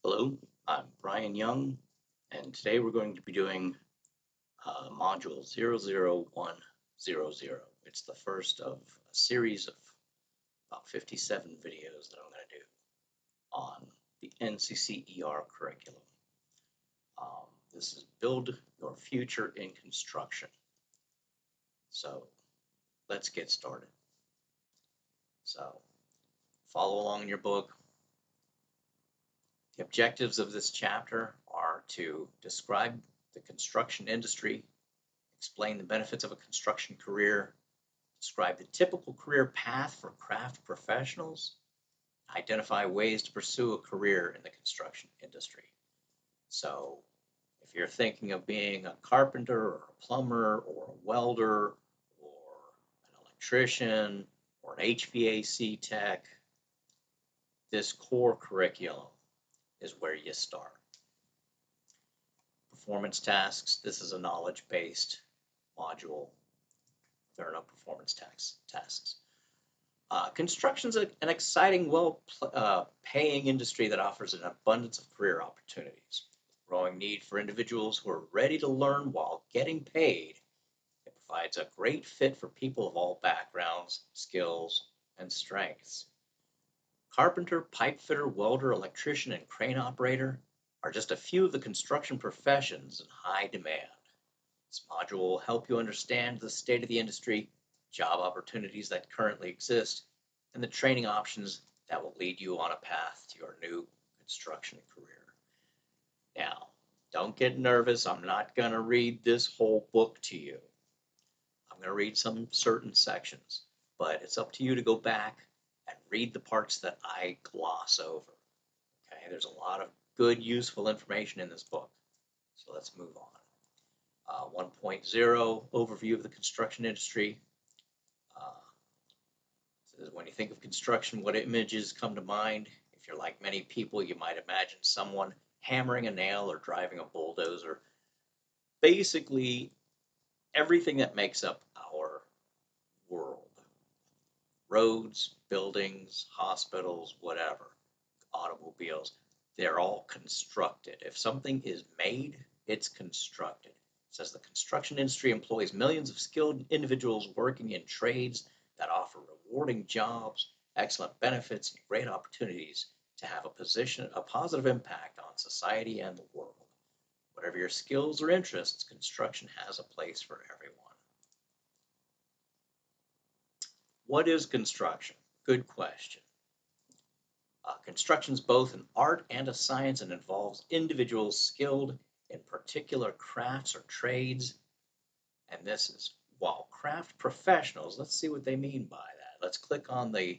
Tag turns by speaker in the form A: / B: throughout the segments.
A: Hello, I'm Brian Young, and today we're going to be doing module 00100. It's the first of a series of about 57 videos that I'm going to do on the NCCER curriculum. This is Build Your Future in Construction. So let's get started. So follow along in your book. The objectives of this chapter are to describe the construction industry, explain the benefits of a construction career, describe the typical career path for craft professionals, identify ways to pursue a career in the construction industry. So if you're thinking of being a carpenter or a plumber or a welder or an electrician or an HVAC tech, this core curriculum is where you start. Performance tasks, this is a knowledge-based module. There are no performance tasks. Construction is an exciting, well-paying industry that offers an abundance of career opportunities. Growing need for individuals who are ready to learn while getting paid. It provides a great fit for people of all backgrounds, skills, and strengths. Carpenter, pipefitter, welder, electrician, and crane operator are just a few of the construction professions in high demand. This module will help you understand the state of the industry, job opportunities that currently exist, and the training options that will lead you on a path to your new construction career. Now, don't get nervous. I'm not going to read this whole book to you. I'm going to read some certain sections, but it's up to you to go back and read the parts that I gloss over. Okay, there's a lot of good, useful information in this book. So let's move on. 1.0 overview of the construction industry. Says when you think of construction, what images come to mind? If you're like many people, you might imagine someone hammering a nail or driving a bulldozer. Basically, everything that makes up our world. Roads, buildings, hospitals, whatever, automobiles, they're all constructed. If something is made, it's constructed. It says the construction industry employs millions of skilled individuals working in trades that offer rewarding jobs, excellent benefits, and great opportunities to have a positive impact on society and the world. Whatever your skills or interests, construction has a place for everyone. What is construction? Good question. Construction is both an art and a science and involves individuals skilled in particular crafts or trades. And this is, while craft professionals, let's see what they mean by that. Let's click on the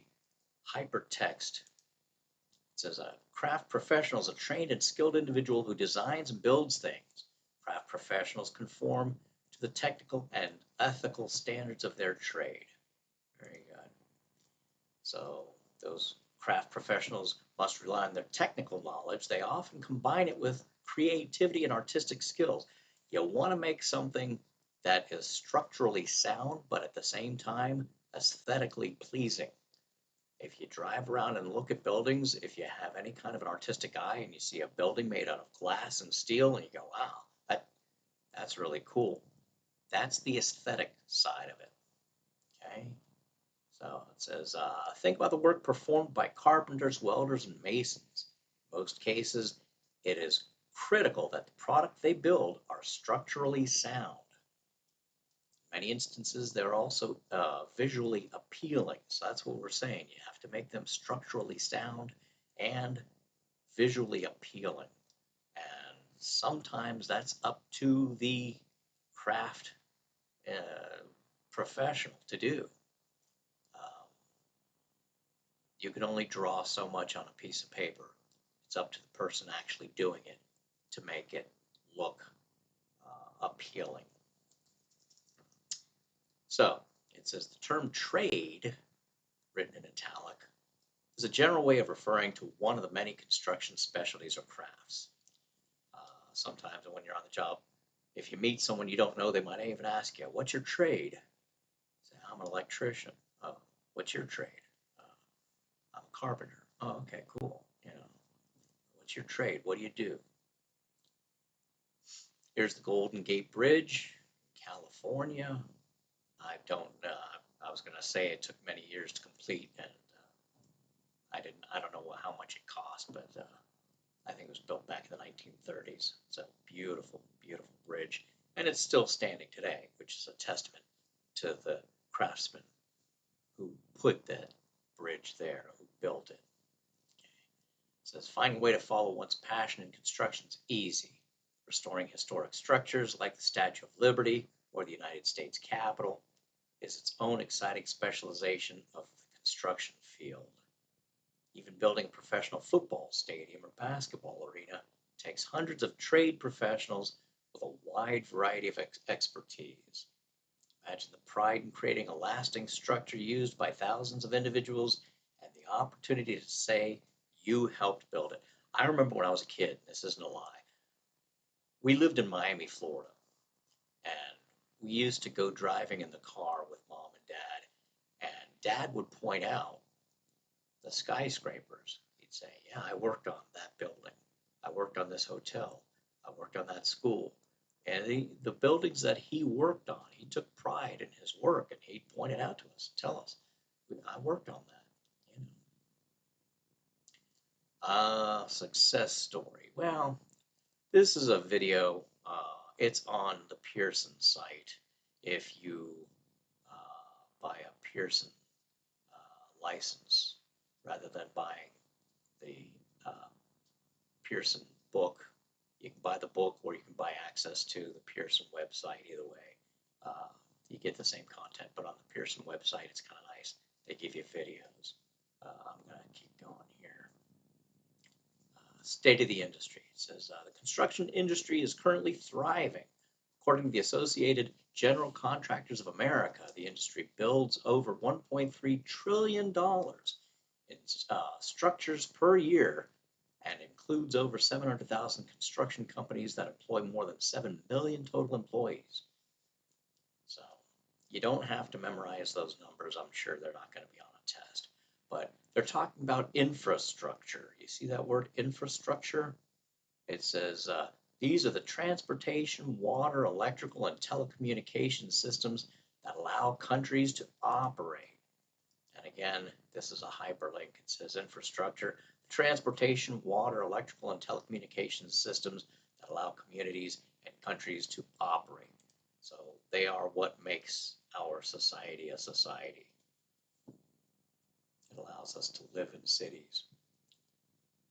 A: hypertext. It says craft professional is a trained and skilled individual who designs and builds things. Craft professionals conform to the technical and ethical standards of their trade. Very good. So those craft professionals must rely on their technical knowledge. They often combine it with creativity and artistic skills. You want to make something that is structurally sound, but at the same time, aesthetically pleasing. If you drive around and look at buildings, if you have any kind of an artistic eye and you see a building made out of glass and steel and you go, wow, that's really cool. That's the aesthetic side of it, okay? So it says, think about the work performed by carpenters, welders, and masons. In most cases, it is critical that the product they build are structurally sound. In many instances, they're also visually appealing. So that's what we're saying. You have to make them structurally sound and visually appealing. And sometimes that's up to the craft professional to do. You can only draw so much on a piece of paper. It's up to the person actually doing it to make it look appealing. So it says the term trade, written in italic, is a general way of referring to one of the many construction specialties or crafts. Sometimes when you're on the job, if you meet someone you don't know, they might even ask you, what's your trade? Say, I'm an electrician. Oh, what's your trade? I'm a carpenter. Oh, okay, cool. What's your trade? What do you do? Here's the Golden Gate Bridge, California. I don't. I was going to say it took many years to complete, and I didn't. I don't know how much it cost, but I think it was built back in the 1930s. It's a beautiful, beautiful bridge, and it's still standing today, which is a testament to the craftsmen who put that bridge there, who built it. It says, find a way to follow one's passion in construction is easy. Restoring historic structures like the Statue of Liberty or the United States Capitol is its own exciting specialization of the construction field. Even building a professional football stadium or basketball arena takes hundreds of trade professionals with a wide variety of expertise. Imagine the pride in creating a lasting structure used by thousands of individuals and the opportunity to say you helped build it. I remember when I was a kid, this isn't a lie, we lived in Miami, Florida, and we used to go driving in the car with mom and dad, and dad would point out the skyscrapers. He'd say, yeah, I worked on that building. I worked on this hotel. I worked on that school. And the buildings that he worked on, he took pride in his work, and he'd point it out to us, tell us, I worked on that. Success story. Well, this is a video. It's on the Pearson site. If you buy a Pearson license rather than buying the Pearson book, you can buy the book or you can buy access to the Pearson website. Either way, you get the same content, but on the Pearson website, it's kind of nice. They give you videos. I'm going to keep going here. State of the industry. It says the construction industry is currently thriving. According to the Associated General Contractors of America, the industry builds over $1.3 trillion in structures per year and includes over 700,000 construction companies that employ more than 7 million total employees. So you don't have to memorize those numbers. I'm sure they're not going to be on a test. But they're talking about infrastructure. You see that word infrastructure? It says these are the transportation, water, electrical, and telecommunication systems that allow countries to operate. And again, this is a hyperlink. It says infrastructure, transportation, water, electrical, and telecommunications systems that allow communities and countries to operate. So they are what makes our society a society. It allows us to live in cities.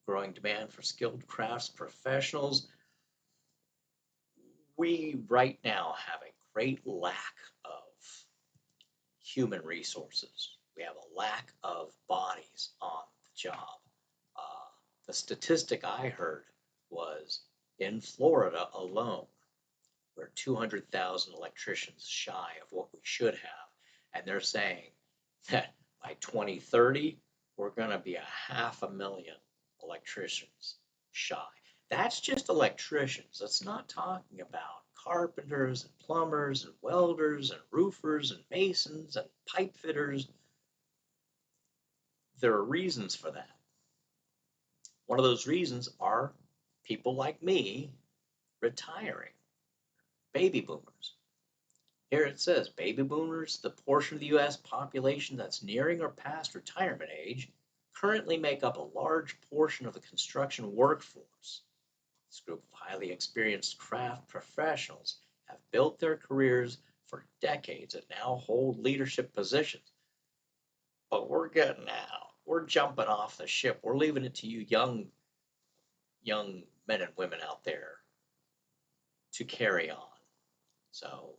A: Growing demand for skilled crafts professionals. We right now have a great lack of human resources. We have a lack of bodies on the job. The statistic I heard was in Florida alone, we're 200,000 electricians shy of what we should have. And they're saying that by 2030, we're going to be 500,000 electricians shy. That's just electricians. That's not talking about carpenters and plumbers and welders and roofers and masons and pipe fitters. There are reasons for that. One of those reasons are people like me retiring, baby boomers. Here it says, baby boomers, the portion of the U.S. population that's nearing or past retirement age, currently make up a large portion of the construction workforce. This group of highly experienced craft professionals have built their careers for decades and now hold leadership positions. But we're getting out. We're jumping off the ship. We're leaving it to you young men and women out there to carry on. So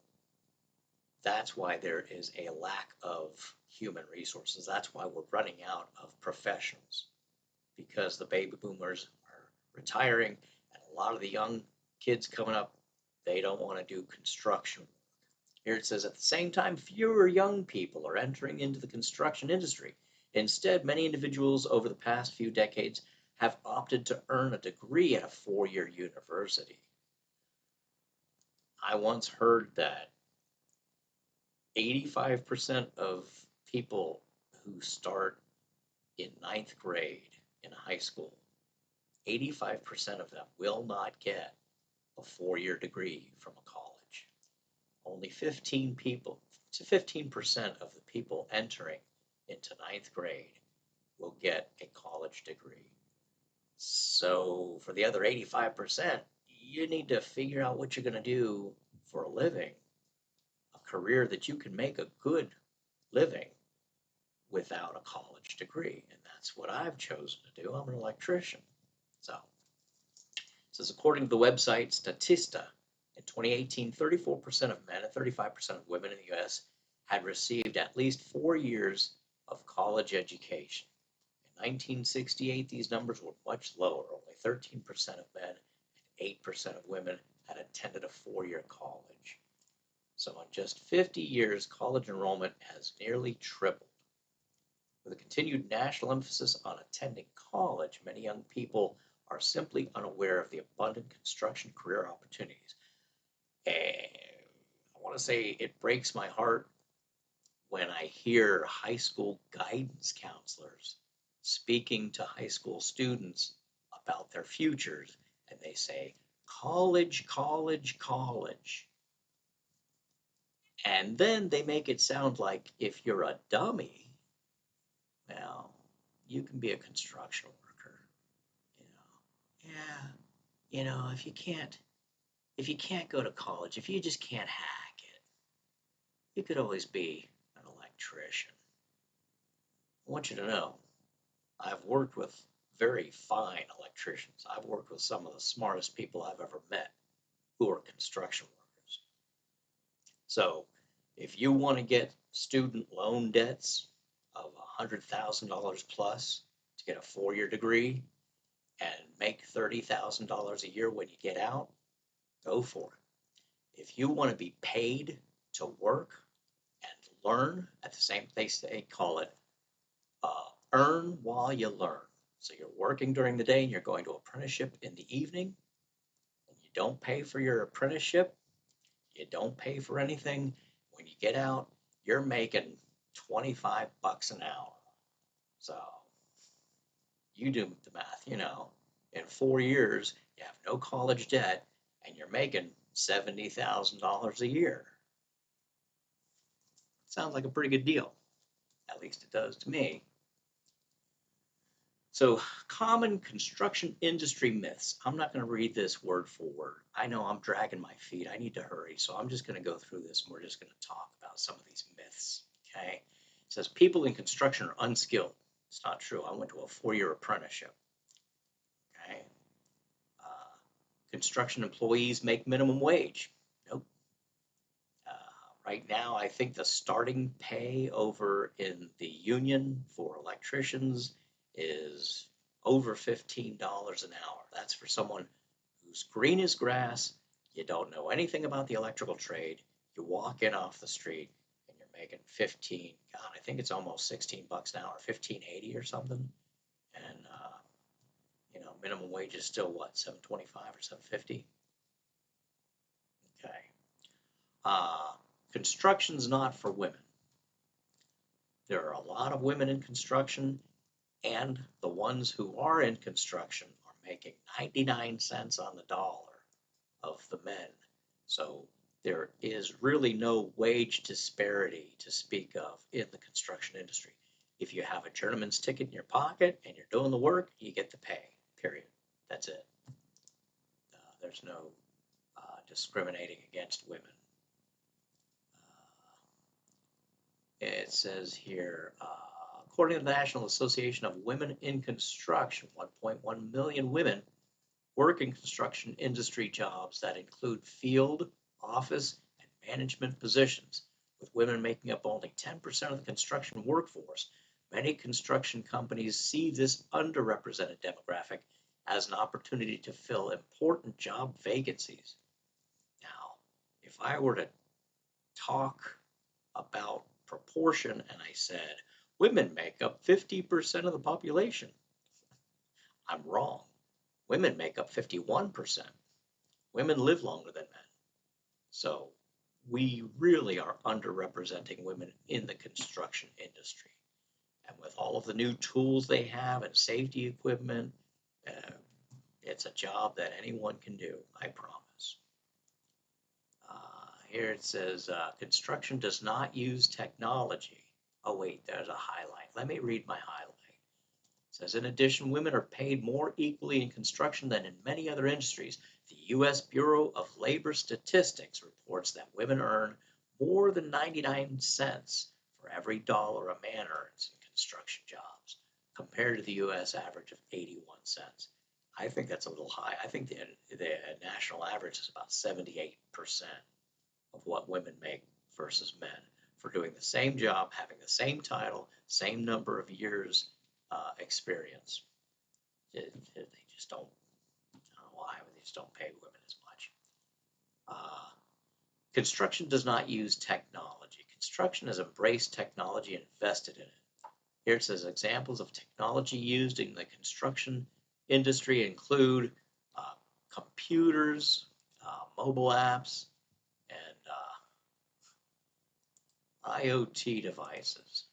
A: that's why there is a lack of human resources. That's why we're running out of professionals, because the baby boomers are retiring, and a lot of the young kids coming up, they don't want to do construction work. Here it says, at the same time, fewer young people are entering into the construction industry. Instead, many individuals over the past few decades have opted to earn a degree at a four-year university. I once heard that 85% of people who start in ninth grade in high school, 85% of them will not get a 4-year degree from a college. Only 15% of the people entering into ninth grade will get a college degree. So for the other 85%, you need to figure out what you're going to do for a living, a career that you can make a good living without a college degree. And that's what I've chosen to do. I'm an electrician. So it says, according to the website Statista, in 2018, 34% of men and 35% of women in the U.S. had received at least 4 years of college education. In 1968, these numbers were much lower. Only 13% of men and 8% of women had attended a 4-year college. So in just 50 years, college enrollment has nearly tripled. With a continued national emphasis on attending college, many young people are simply unaware of the abundant construction career opportunities. And I want to say it breaks my heart when I hear high school guidance counselors speaking to high school students about their futures, and they say, college, college, college. And then they make it sound like if you're a dummy, well, you can be a construction worker. Yeah, if you can't go to college, if you just can't hack it, you could always be an electrician. I want you to know, I've worked with very fine electricians. I've worked with some of the smartest people I've ever met who are construction workers. So if you want to get student loan debts of $100,000 plus to get a 4-year degree and make $30,000 a year when you get out, go for it. If you want to be paid to work and learn at the same, they call it earn while you learn. So you're working during the day and you're going to apprenticeship in the evening, and you don't pay for your apprenticeship, you don't pay for anything. When you get out, you're making $25 an hour. So you do the math, in 4 years, you have no college debt and you're making $70,000 a year. Sounds like a pretty good deal. At least it does to me. So, common construction industry myths. I'm not going to read this word for word. I know I'm dragging my feet. I need to hurry. So I'm just going to go through this and we're just going to talk about some of these myths. Okay. It says people in construction are unskilled. It's not true. I went to a 4-year apprenticeship. Okay. Construction employees make minimum wage. Nope. Right now, I think the starting pay over in the union for electricians is over $15 an hour. That's for someone who's green as grass. You don't know anything about the electrical trade. You walk in off the street and you're making 15. God, I think it's almost $16 an hour, 15.80 or something. And minimum wage is still what, $7.25 or $7.50? Okay. Construction's not for women. There are a lot of women in construction, and the ones who are in construction are making 99 cents on the dollar of the men. So there is really no wage disparity to speak of in the construction industry. If you have a journeyman's ticket in your pocket and you're doing the work, you get the pay, period. That's it. There's no discriminating against women. It says here, according to the National Association of Women in Construction, 1.1 million women work in construction industry jobs that include field, office, and management positions, with women making up only 10% of the construction workforce. Many construction companies see this underrepresented demographic as an opportunity to fill important job vacancies. Now, if I were to talk about proportion and I said, women make up 50% of the population, I'm wrong. Women make up 51%. Women live longer than men. So we really are underrepresenting women in the construction industry. And with all of the new tools they have and safety equipment, It's a job that anyone can do, I promise. Here it says, construction does not use technology. Oh wait, there's a highlight. Let me read my highlight. It says, in addition, women are paid more equally in construction than in many other industries. The U.S. Bureau of Labor Statistics reports that women earn more than 99 cents for every dollar a man earns in construction jobs, compared to the U.S. average of 81 cents. I think that's a little high. I think the national average is about 78% of what women make versus men for doing the same job, having the same title, same number of years experience. They just don't, I don't know why, but they just don't pay women as much. Construction does not use technology. Construction has embraced technology and invested in it. Here it says examples of technology used in the construction industry include computers, mobile apps, and IoT devices.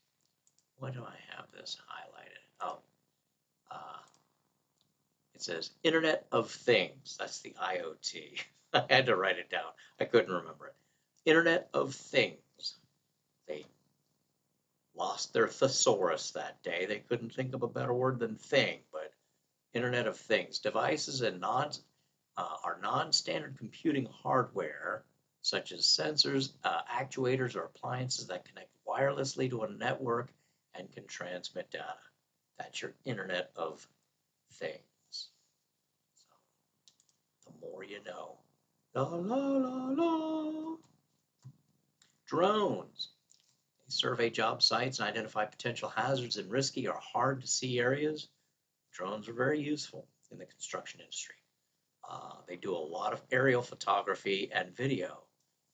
A: Why do I have this highlighted? Oh, it says Internet of Things. That's the IoT. I had to write it down. I couldn't remember it. Internet of Things. They lost their thesaurus that day. They couldn't think of a better word than thing, but Internet of Things. Devices and are non-standard computing hardware, such as sensors, actuators, or appliances that connect wirelessly to a network and can transmit data. That's your Internet of Things. So, the more you know. La la la la. Drones. They survey job sites and identify potential hazards in risky or hard to see areas. Drones are very useful in the construction industry. They do a lot of aerial photography and video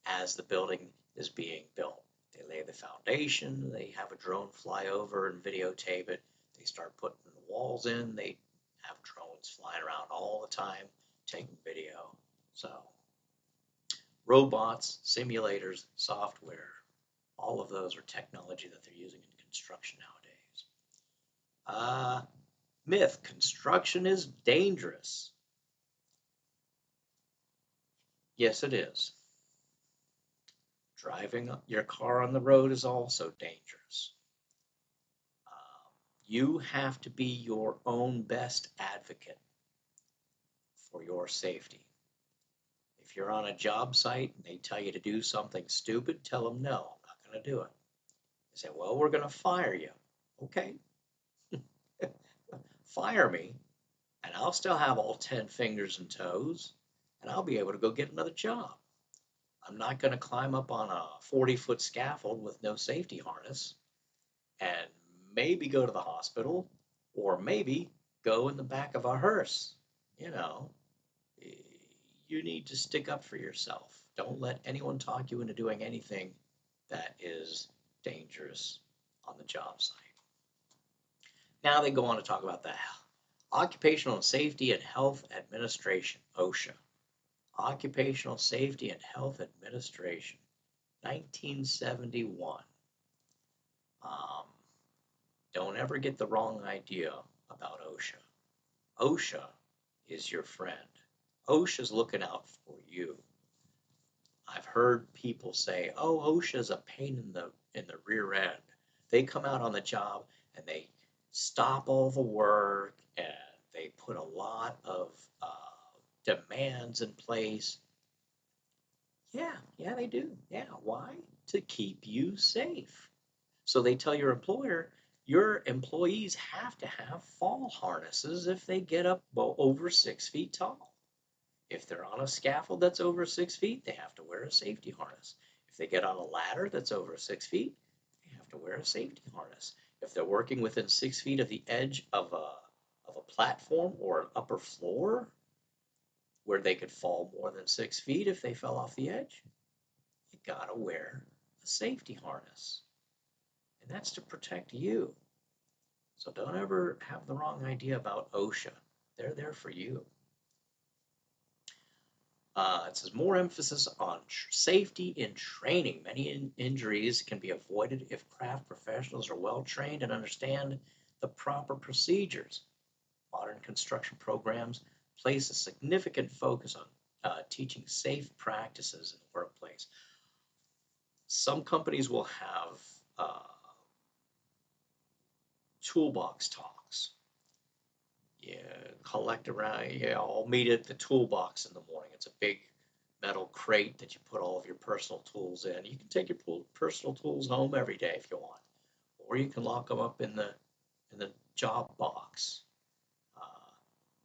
A: as the building is being built. They lay the foundation, they have a drone fly over and videotape it. They start putting the walls in, they have drones flying around all the time taking video. So, robots, simulators, software, all of those are technology that they're using in construction nowadays. Myth, construction is dangerous. Yes, it is. Driving your car on the road is also dangerous. You have to be your own best advocate for your safety. If you're on a job site and they tell you to do something stupid, tell them no, I'm not going to do it. They say, well, we're going to fire you. Okay. Fire me, and I'll still have all 10 fingers and toes, and I'll be able to go get another job. I'm not going to climb up on a 40-foot scaffold with no safety harness and maybe go to the hospital or maybe go in the back of a hearse. You know, you need to stick up for yourself. Don't let anyone talk you into doing anything that is dangerous on the job site. Now they go on to talk about the Occupational Safety and Health Administration, OSHA. Occupational Safety and Health Administration, 1971. Don't ever get the wrong idea about OSHA. OSHA is your friend. OSHA's looking out for you. I've heard people say, "Oh, OSHA's a pain in the rear end." They come out on the job and they stop all the work and they put a lot of demands in place. Yeah, they do. Yeah, why? To keep you safe. So they tell your employer, your employees have to have fall harnesses if they get up over 6 feet tall. If they're on a scaffold that's over 6 feet, they have to wear a safety harness. If they get on a ladder that's over 6 feet, they have to wear a safety harness. If they're working within 6 feet of the edge of a platform or an upper floor where they could fall more than 6 feet if they fell off the edge, you gotta wear a safety harness. And that's to protect you. So don't ever have the wrong idea about OSHA. They're there for you. It says more emphasis on safety in training. Many injuries can be avoided if craft professionals are well trained and understand the proper procedures. Modern construction programs place a significant focus on teaching safe practices in the workplace. Some companies will have toolbox talks. You collect around, all meet at the toolbox in the morning. It's a big metal crate that you put all of your personal tools in. You can take your personal tools home every day if you want, or you can lock them up in the job box.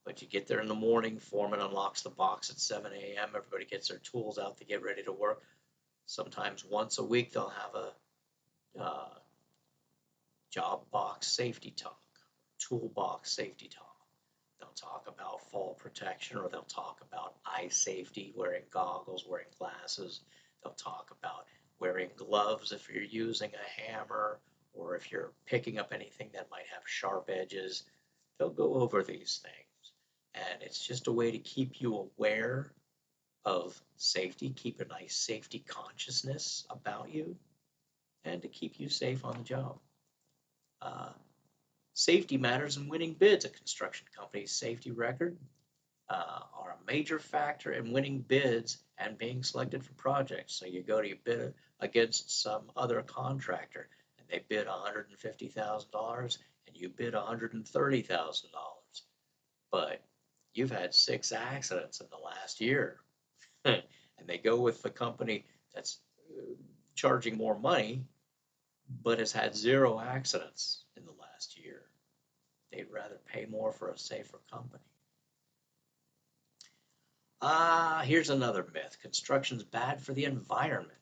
A: But you get there in the morning, foreman unlocks the box at 7 a.m. Everybody gets their tools out to get ready to work. Sometimes once a week they'll have a job box safety talk, toolbox safety talk. They'll talk about fall protection, or they'll talk about eye safety, wearing goggles, wearing glasses. They'll talk about wearing gloves if you're using a hammer, or if you're picking up anything that might have sharp edges. They'll go over these things. And it's just a way to keep you aware of safety, keep a nice safety consciousness about you, and to keep you safe on the job. Safety matters in winning bids. A construction company's safety record are a major factor in winning bids and being selected for projects. So you go to bid against some other contractor, and they bid $150,000, and you bid $130,000. But you've had 6 accidents in the last year, and they go with the company that's charging more money, but has had 0 accidents in the last year. They'd rather pay more for a safer company. Here's another myth. Construction's bad for the environment.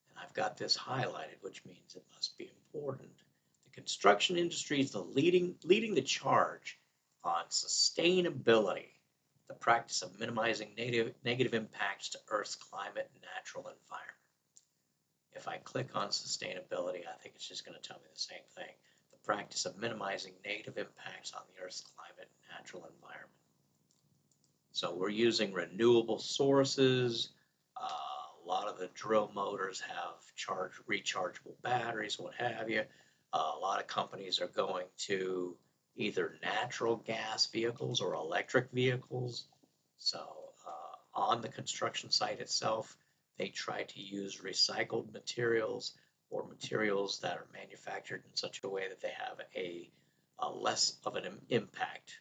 A: And I've got this highlighted, which means it must be important. The construction industry is leading the charge on sustainability, the practice of minimizing negative impacts to Earth's climate and natural environment. If I click on sustainability, I think it's just going to tell me the same thing. The practice of minimizing negative impacts on the Earth's climate and natural environment. So we're using renewable sources. A lot of the drill motors have rechargeable batteries, what have you. A lot of companies are going to either natural gas vehicles or electric vehicles. So on the construction site itself, they try to use recycled materials or materials that are manufactured in such a way that they have a less of an impact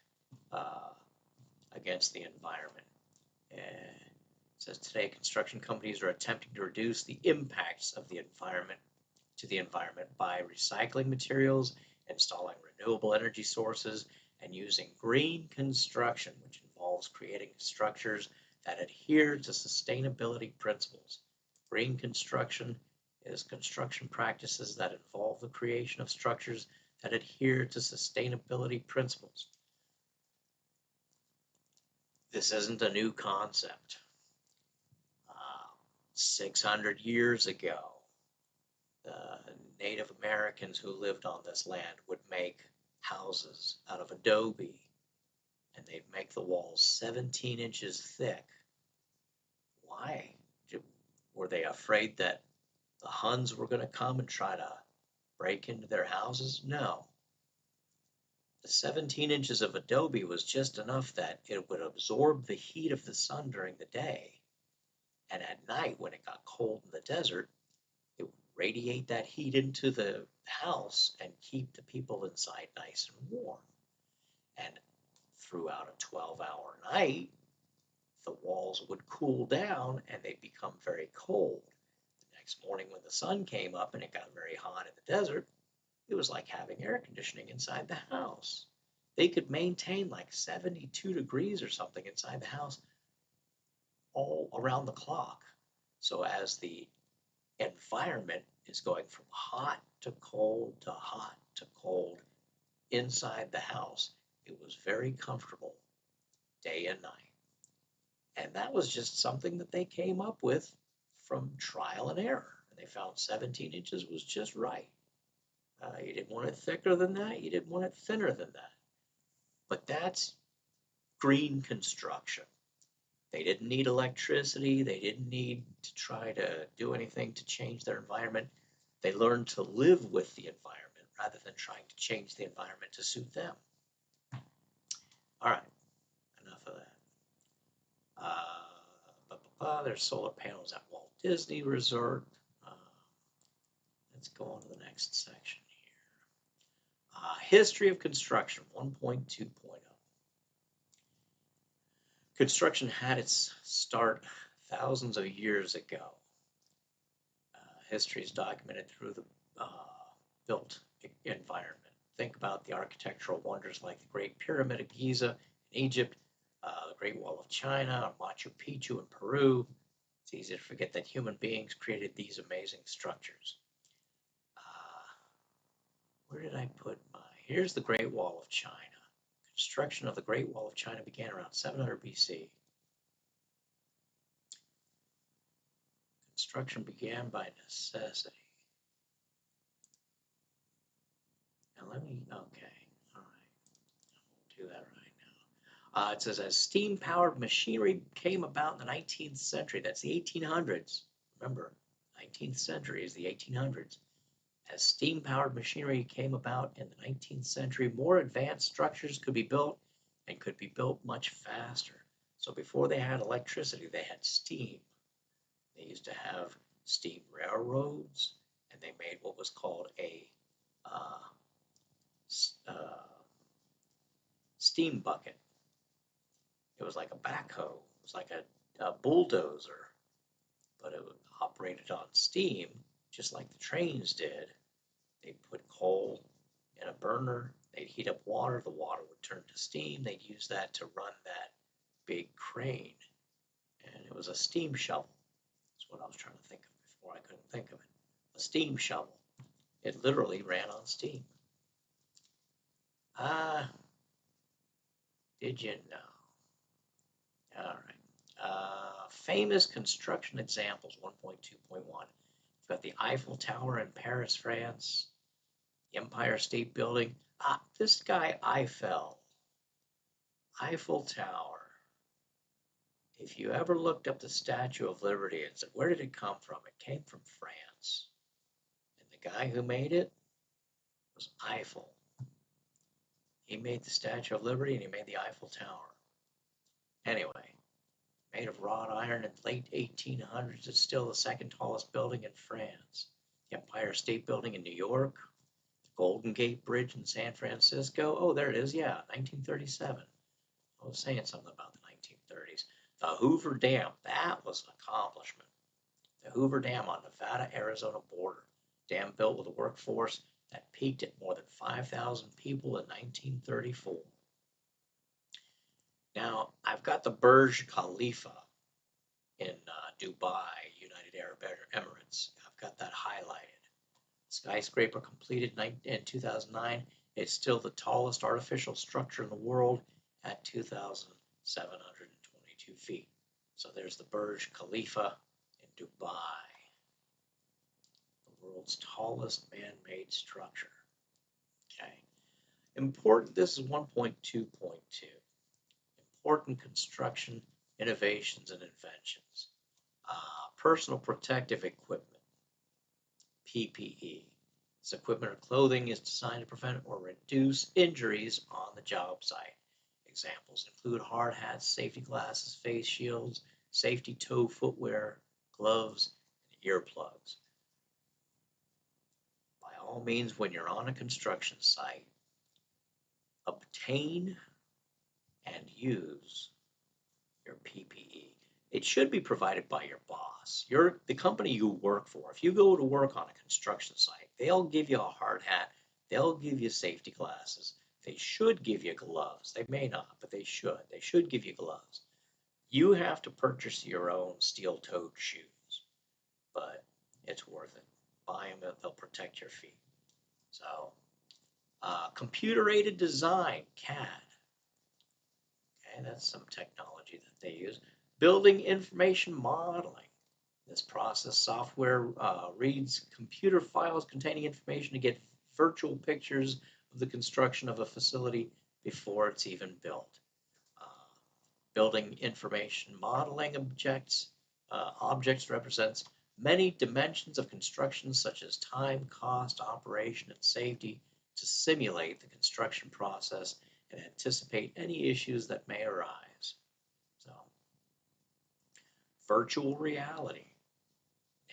A: against the environment. It says today construction companies are attempting to reduce the impacts of the environment by recycling materials, installing renewable energy sources, and using green construction, which involves creating structures that adhere to sustainability principles. Green construction is construction practices that involve the creation of structures that adhere to sustainability principles. This isn't a new concept. 600 years ago, the Native Americans who lived on this land would make houses out of adobe, and they'd make the walls 17 inches thick. Why? Were they afraid that the Huns were going to come and try to break into their houses? No. The 17 inches of adobe was just enough that it would absorb the heat of the sun during the day, and at night when it got cold in the desert, it would radiate that heat into the house and keep the people inside nice and warm. And throughout a 12-hour night, the walls would cool down and they'd become very cold. The next morning when the sun came up and it got very hot in the desert, it was like having air conditioning inside the house. They could maintain like 72 degrees or something inside the house all around the clock. So as the environment is going from hot to cold to hot to cold inside the house, it was very comfortable day and night. And that was just something that they came up with from trial and error. And they found 17 inches was just right. You didn't want it thicker than that. You didn't want it thinner than that. But that's green construction. They didn't need electricity. They didn't need to try to do anything to change their environment. They learned to live with the environment rather than trying to change the environment to suit them. All right, enough of that. there's solar panels at Walt Disney Resort. Let's go on to the next section here. History of construction 1.2.0. Construction had its start thousands of years ago. History is documented through the built environment. Think about the architectural wonders like the Great Pyramid of Giza in Egypt, the Great Wall of China, or Machu Picchu in Peru. It's easy to forget that human beings created these amazing structures. Where did I put my? Here's the Great Wall of China. Construction of the Great Wall of China began around 700 BC. Construction began by necessity. Now okay, all right, I'll do that right now. It says, as steam-powered machinery came about in the 19th century, that's the 1800s. Remember, 19th century is the 1800s. As steam-powered machinery came about in the 19th century, more advanced structures could be built and could be built much faster. So before they had electricity, they had steam. They used to have steam railroads, and they made what was called a steam bucket. It was like a backhoe. It was like a bulldozer, but it operated on steam, just like the trains did. They'd put coal in a burner. They'd heat up water. The water would turn to steam. They'd use that to run that big crane. And it was a steam shovel. That's what I was trying to think of before. I couldn't think of it. A steam shovel. It literally ran on steam. Did you know? All right. Famous construction examples 1.2.1. We've got the Eiffel Tower in Paris, France. The Empire State Building. This guy Eiffel Tower. If you ever looked up the Statue of Liberty and said, where did it come from? It came from France. And the guy who made it was Eiffel. He made the Statue of Liberty and he made the Eiffel Tower. Anyway, made of wrought iron in the late 1800s, it's still the second tallest building in France. The Empire State Building in New York. The Golden Gate Bridge in San Francisco. Oh, there it is. Yeah, 1937. I was saying something about the 1930s. The Hoover Dam, that was an accomplishment. The Hoover Dam on Nevada-Arizona border. Dam built with a workforce that peaked at more than 5,000 people in 1934. Now, I've got the Burj Khalifa in Dubai, United Arab Emirates. I've got that highlighted. Skyscraper completed in 2009. It's still the tallest artificial structure in the world at 2,722 feet. So there's the Burj Khalifa in Dubai, the world's tallest man-made structure. Okay. Important, this is 1.2.2. Important construction innovations and inventions. Personal protective equipment, PPE. This equipment or clothing is designed to prevent or reduce injuries on the job site. Examples include hard hats, safety glasses, face shields, safety toe footwear, gloves, and earplugs. By all means, when you're on a construction site, obtain and use your PPE. It should be provided by your boss, the company you work for. If you go to work on a construction site, they'll give you a hard hat. They'll give you safety glasses. They should give you gloves. They may not, but they should. They should give you gloves. You have to purchase your own steel-toed shoes, but it's worth it. Buy them, they'll protect your feet. So, computer-aided design, CAD. Okay, that's some technology that they use. Building information modeling. This process software reads computer files containing information to get virtual pictures of the construction of a facility before it's even built. Building information modeling objects represents many dimensions of construction such as time, cost, operation, and safety to simulate the construction process and anticipate any issues that may arise. So, virtual reality.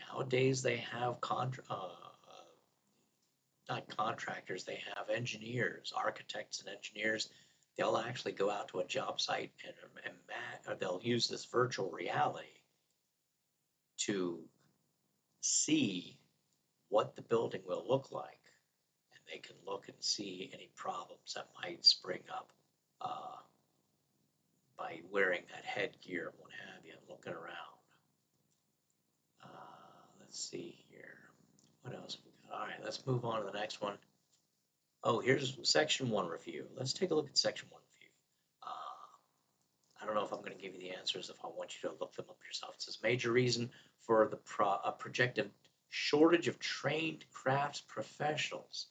A: Nowadays, they have not contractors, they have engineers, architects and engineers. They'll actually go out to a job site or they'll use this virtual reality to see what the building will look like. And they can look and see any problems that might spring up by wearing that headgear and what have you, and looking around. Let's see here. What else we got? All right, let's move on to the next one. Oh, here's section 1 review. Let's take a look at section 1 review. I don't know if I'm going to give you the answers if I want you to look them up yourself. It says major reason for the projected shortage of trained crafts professionals.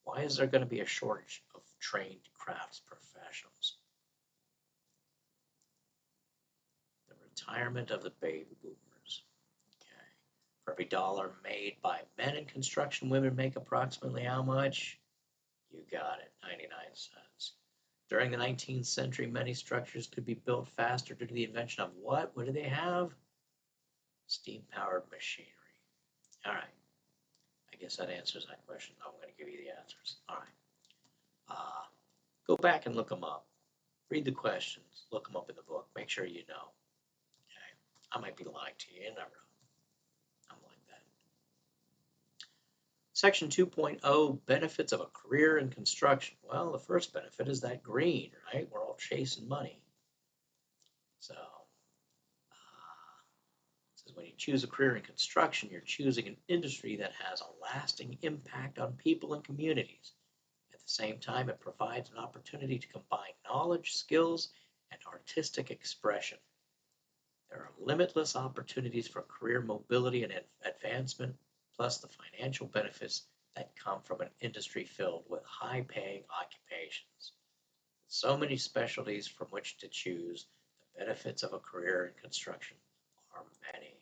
A: Why is there going to be a shortage of trained crafts professionals? The retirement of the baby boomers. Okay. For every dollar made by men in construction, women make approximately how much? You got it, 99 cents. During the 19th century, many structures could be built faster due to the invention of what? What do they have? Steam-powered machinery. All right. I guess that answers that question. I'm going to give you the answers. All right. Go back and look them up. Read the questions. Look them up in the book. Make sure you know. Okay. I might be lying to you. You never know. I'm like that. Section 2.0, benefits of a career in construction. Well, the first benefit is that green, right? We're all chasing money. So, it says when you choose a career in construction, you're choosing an industry that has a lasting impact on people and communities. At the same time, it provides an opportunity to combine knowledge, skills, and artistic expression. There are limitless opportunities for career mobility and advancement, plus the financial benefits that come from an industry filled with high-paying occupations. With so many specialties from which to choose, the benefits of a career in construction are many.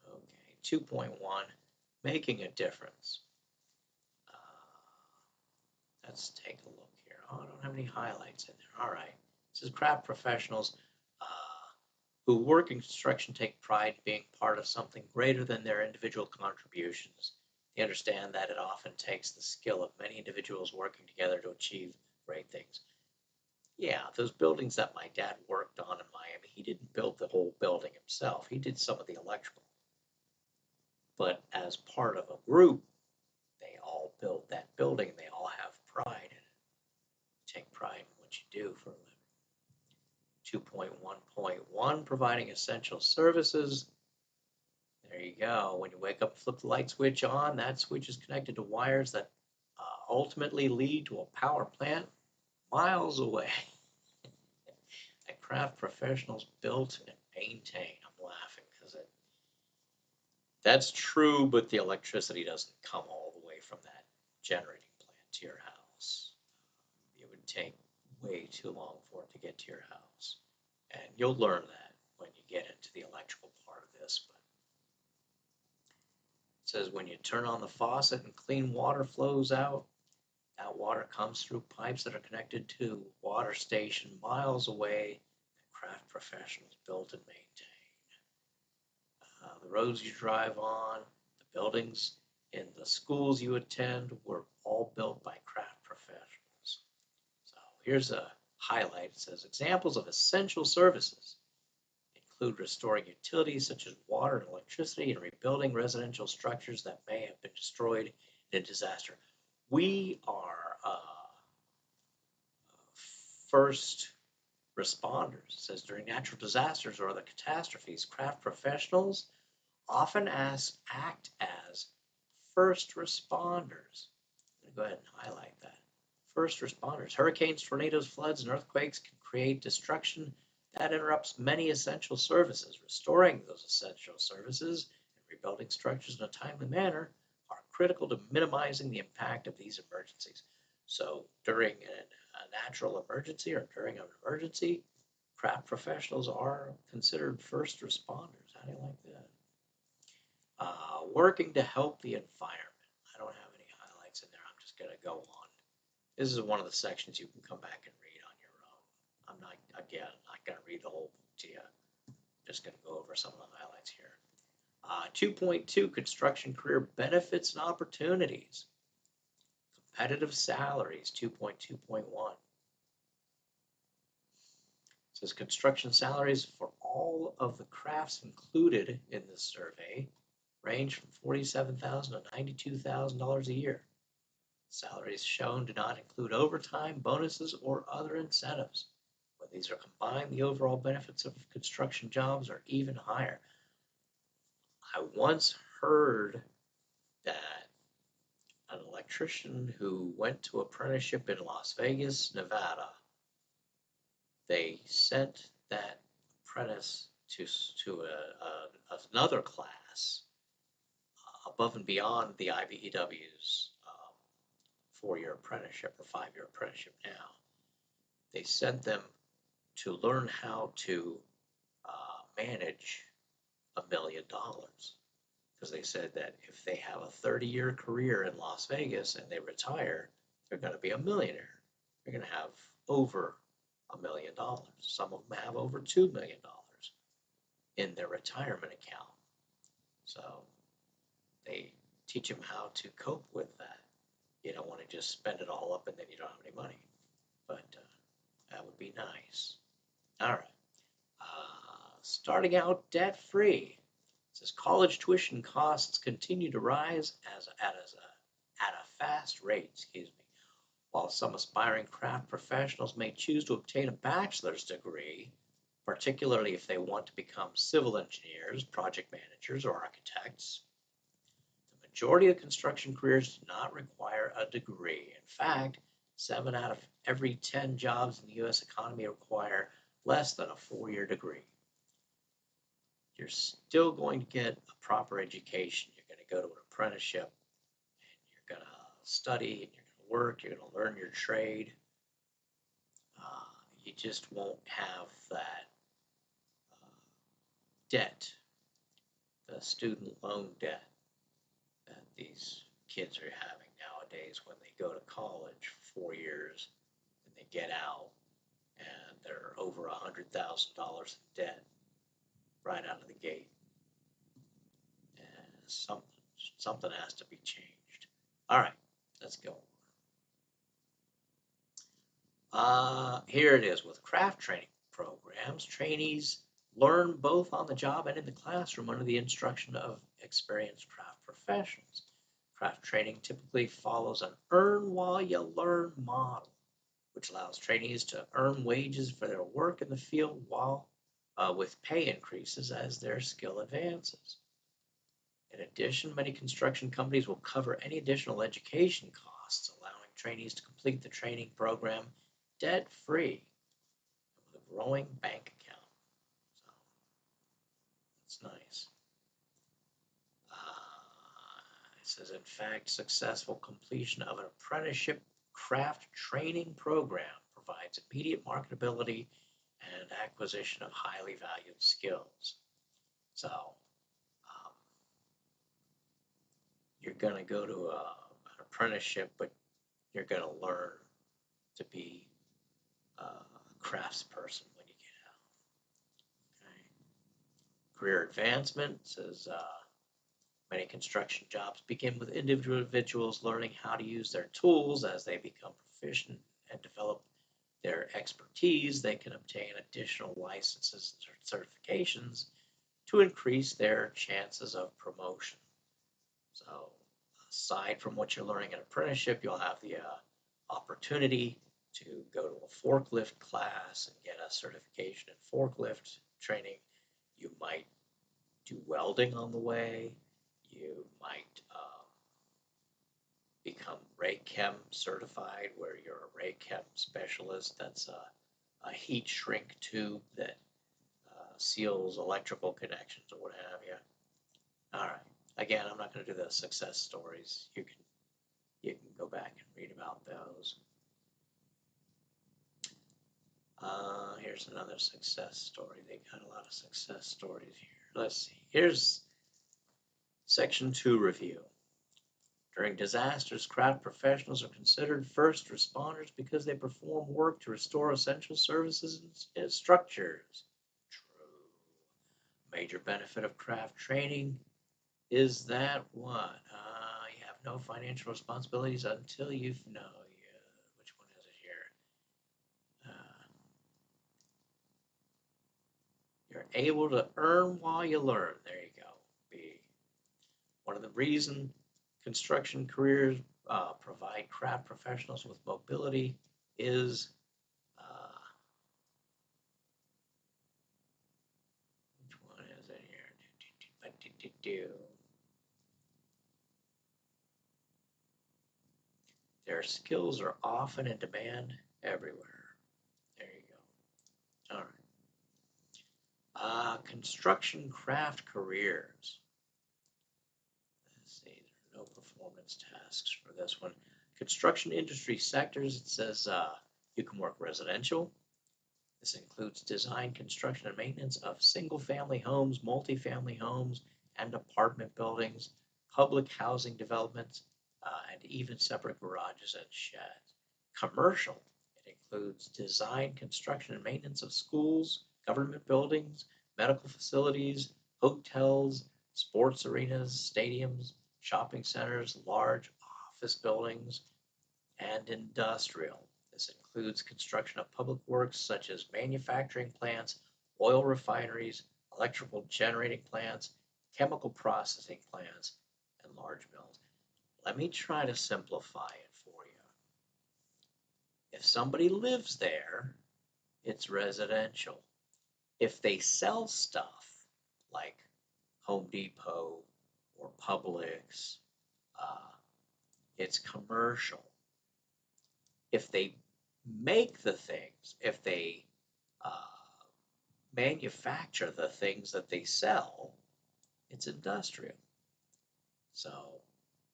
A: Okay, 2.1, making a difference. Let's take a look here. Oh, I don't have any highlights in there. All right. This is craft professionals who work in construction take pride in being part of something greater than their individual contributions. They understand that it often takes the skill of many individuals working together to achieve great things. Yeah, those buildings that my dad worked on in Miami, he didn't build the whole building himself. He did some of the electrical. But as part of a group, they all built that building. They all have pride in it. Take pride in what you do for a living. 2.1.1, providing essential services. There you go. When you wake up and flip the light switch on, that switch is connected to wires that ultimately lead to a power plant miles away. That craft professionals built and maintain. I'm laughing because that's true, but the electricity doesn't come all the way from that generating plant to your house. It would take way too long for it to get to your house. And you'll learn that when you get into the electrical part of this. But it says when you turn on the faucet and clean water flows out, that water comes through pipes that are connected to water station miles away that craft professionals built and maintain. The roads you drive on, the buildings in the schools you attend were all built by craft professionals. So here's a highlight. It says examples of essential services include restoring utilities such as water and electricity and rebuilding residential structures that may have been destroyed in a disaster. We are first responders. It says during natural disasters or other catastrophes, craft professionals often act as first responders. I'm going to go ahead and highlight that. First responders. Hurricanes, tornadoes, floods, and earthquakes can create destruction that interrupts many essential services. Restoring those essential services and rebuilding structures in a timely manner are critical to minimizing the impact of these emergencies. So during a natural emergency or during an emergency, craft professionals are considered first responders. How do you like that? Working to help the environment. I don't have any highlights in there. I'm just going to go on. This is one of the sections you can come back and read on your own. I'm not going to read the whole book to you. Just going to go over some of the highlights here. 2.2, construction career benefits and opportunities. Competitive salaries, 2.2.1. Says construction salaries for all of the crafts included in this survey range from $47,000 to $92,000 a year. Salaries shown do not include overtime, bonuses, or other incentives. When these are combined, the overall benefits of construction jobs are even higher. I once heard that an electrician who went to apprenticeship in Las Vegas, Nevada, they sent that apprentice to another class above and beyond the IBEW's 4-year apprenticeship or 5-year apprenticeship now. They sent them to learn how to manage $1 million, because they said that if they have a 30-year career in Las Vegas and they retire, they're going to be a millionaire. They're going to have over $1 million. Some of them have over $2 million in their retirement account. So they teach them how to cope with that. You don't want to just spend it all up and then you don't have any money. But that would be nice. All right. Starting out debt-free. It says college tuition costs continue to rise at a fast rate. While some aspiring craft professionals may choose to obtain a bachelor's degree, particularly if they want to become civil engineers, project managers, or architects, the majority of construction careers do not require a degree. In fact, 7 out of every 10 jobs in the U.S. economy require less than a 4-year degree. You're still going to get a proper education. You're going to go to an apprenticeship, and you're going to study, and you're going to work, you're going to learn your trade. You just won't have that debt, the student loan debt that these kids are having nowadays when they go to college for 4 years and they get out and they're over $100,000 in debt right out of the gate. And something has to be changed. All right, let's go. Here it is. With craft training programs, trainees learn both on the job and in the classroom under the instruction of experienced craft professionals. Craft training typically follows an earn while you learn model, which allows trainees to earn wages for their work in the field while with pay increases as their skill advances. In addition, many construction companies will cover any additional education costs, allowing trainees to complete the training program debt-free with a growing bank account. So that's nice. It says, in fact, successful completion of an apprenticeship craft training program provides immediate marketability and acquisition of highly valued skills. So you're going to go to an apprenticeship, but you're going to learn to be a craftsperson when you get out. Okay. Career advancement says many construction jobs begin with individuals learning how to use their tools. As they become proficient and develop their expertise, they can obtain additional licenses and certifications to increase their chances of promotion. So aside from what you're learning in apprenticeship, you'll have the opportunity to go to a forklift class and get a certification in forklift training. You might do welding on the way. You might become Ray Chem certified, where you're a Ray Chem specialist. That's a heat shrink tube that seals electrical connections or what have you. All right. Again, I'm not going to do the success stories. You can go back and read about those. Here's another success story. They got a lot of success stories here. Let's see. Here's Section 2 review. During disasters, craft professionals are considered first responders because they perform work to restore essential services and structures. True. Major benefit of craft training is that what? You have no financial responsibilities until you've no. Yeah, which one is it here? You're able to earn while you learn. There you go. B. One of the reason construction careers provide craft professionals with mobility is which one is it here? Their skills are often in demand everywhere. There you go. All right. Construction craft careers. Let's see, there are no performance tasks for this one. Construction industry sectors, it says you can work residential. This includes design, construction, and maintenance of single-family homes, multifamily homes, and apartment buildings, public housing developments, and even separate garages and sheds. Commercial, it includes design, construction, and maintenance of schools, government buildings, medical facilities, hotels, sports arenas, stadiums, shopping centers, large office buildings, and industrial. This includes construction of public works such as manufacturing plants, oil refineries, electrical generating plants, chemical processing plants, and large mills. Let me try to simplify it for you. If somebody lives there, it's residential. If they sell stuff like Home Depot or Publix, it's commercial. If they make the things, if they manufacture the things that they sell, it's industrial. So,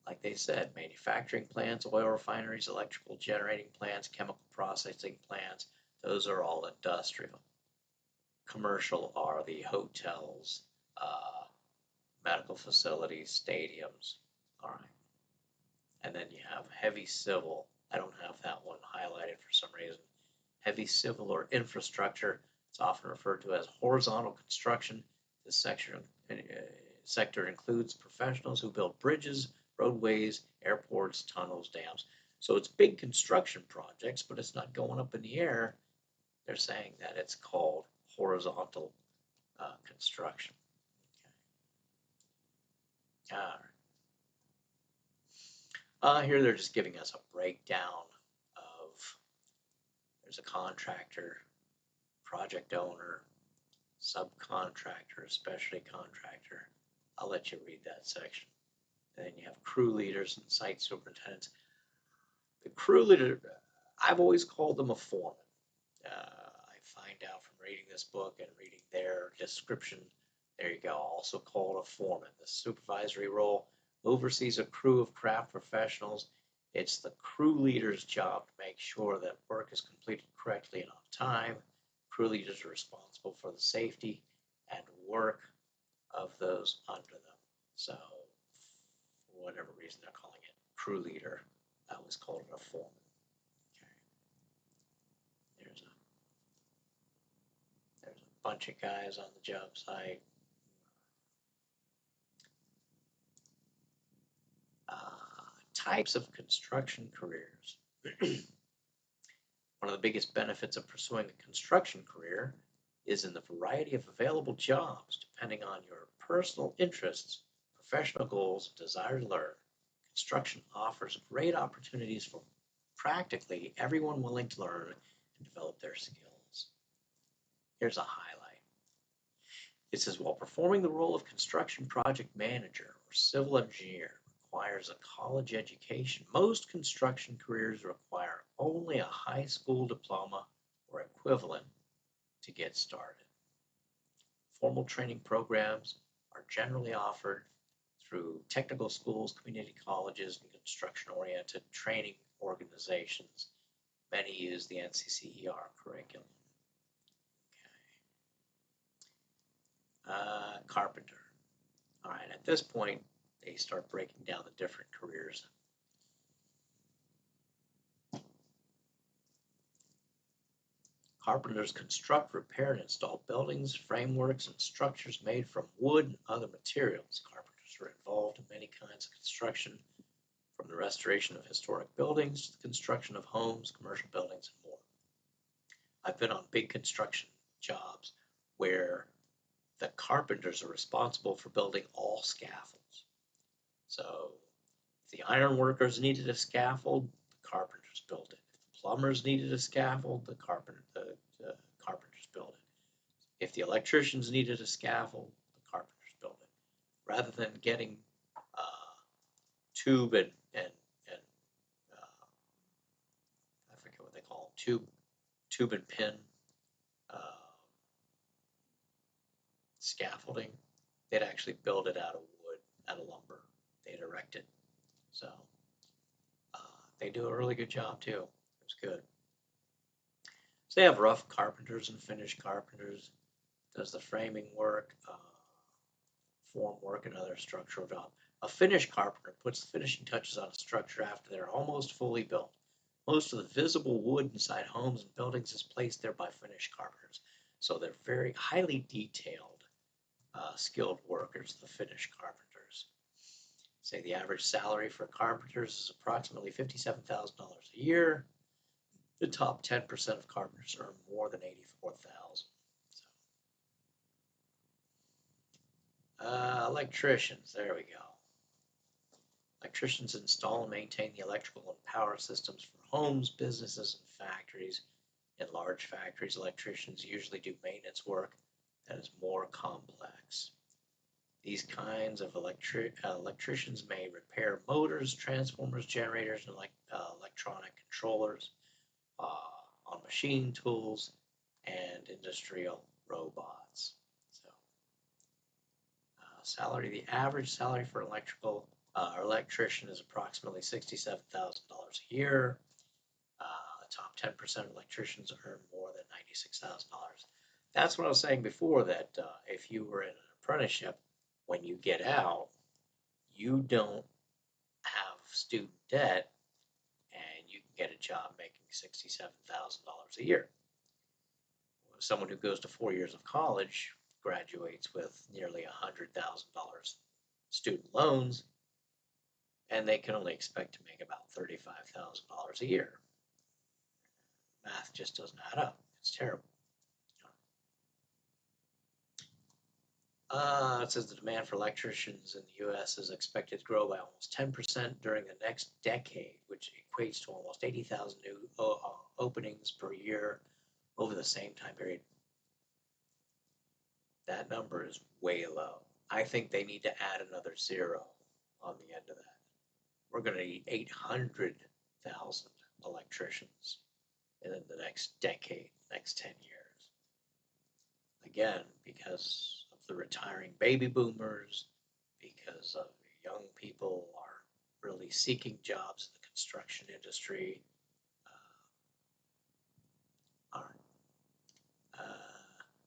A: like they said, manufacturing plants, oil refineries, electrical generating plants, chemical processing plants, those are all industrial. Commercial are the hotels, medical facilities, stadiums. All right. And then you have heavy civil. I don't have that one highlighted for some reason. Heavy civil or infrastructure. It's often referred to as horizontal construction. This sector includes professionals who build bridges, roadways, airports, tunnels, dams. So it's big construction projects, but it's not going up in the air. They're saying that it's called horizontal construction. Okay. All right. Here they're just giving us a breakdown of, there's a contractor, project owner, subcontractor, specialty contractor. I'll let you read that section. And then you have crew leaders and site superintendents. The crew leader, I've always called them a foreman. I find out from reading this book and reading their description, there you go, also called a foreman. The supervisory role oversees a crew of craft professionals. It's the crew leader's job to make sure that work is completed correctly and on time. Crew leaders are responsible for the safety and work of those under them. So, for whatever reason they're calling it crew leader, I always called it a foreman. Okay. There's a bunch of guys on the job site. Types of construction careers. One of the biggest benefits of pursuing a construction career is in the variety of available jobs depending on your personal interests, professional goals, and desire to learn. Construction offers great opportunities for practically everyone willing to learn and develop their skills. Here's a highlight. It says, while performing the role of construction project manager or civil engineer requires a college education, most construction careers require only a high school diploma or equivalent to get started. Formal training programs are generally offered through technical schools, community colleges, and construction-oriented training organizations. Many use the NCCER curriculum. Okay. Carpenter. All right, at this point, they start breaking down the different careers. Carpenters construct, repair, and install buildings, frameworks, and structures made from wood and other materials. Carpenters are involved in many kinds of construction, from the restoration of historic buildings to the construction of homes, commercial buildings, and more. I've been on big construction jobs where the carpenters are responsible for building all scaffolds. So if the ironworkers needed a scaffold, the carpenters built it. If the plumbers needed a scaffold, the carpenters built it. If the electricians needed a scaffold, the carpenters built it. Rather than getting tube and I forget what they call them, tube and pin uh, scaffolding, they'd actually build it out of wood, out of lumber. They'd erect it. So they do a really good job too. It's good. So they have rough carpenters and finished carpenters. Does the framing work, form work, and other structural jobs. A finished carpenter puts the finishing touches on a structure after they're almost fully built. Most of the visible wood inside homes and buildings is placed there by finished carpenters. So they're very highly detailed, skilled workers, the finished carpenters. Say the average salary for carpenters is approximately $57,000 a year. The top 10% of carpenters earn more than $84,000. Electricians, there we go. Electricians install and maintain the electrical and power systems for homes, businesses, and factories. In large factories, electricians usually do maintenance work that is more complex. These kinds of electricians may repair motors, transformers, generators, and electronic controllers on machine tools and industrial robots. So, the average salary for electrician is approximately $67,000 a year. The top 10% of electricians earn more than $96,000. That's what I was saying before, that if you were in an apprenticeship, when you get out, you don't have student debt and you can get a job making $67,000 a year. Someone who goes to 4 years of college graduates with nearly $100,000 student loans, and they can only expect to make about $35,000 a year. Math just doesn't add up. It's terrible. It says the demand for electricians in the U.S. is expected to grow by almost 10% during the next decade, which equates to almost 80,000 new openings per year over the same time period. That number is way low. I think they need to add another zero on the end of that. We're going to need 800,000 electricians in the next decade, next 10 years. Again, because of the retiring baby boomers, because of young people are really seeking jobs in the construction industry.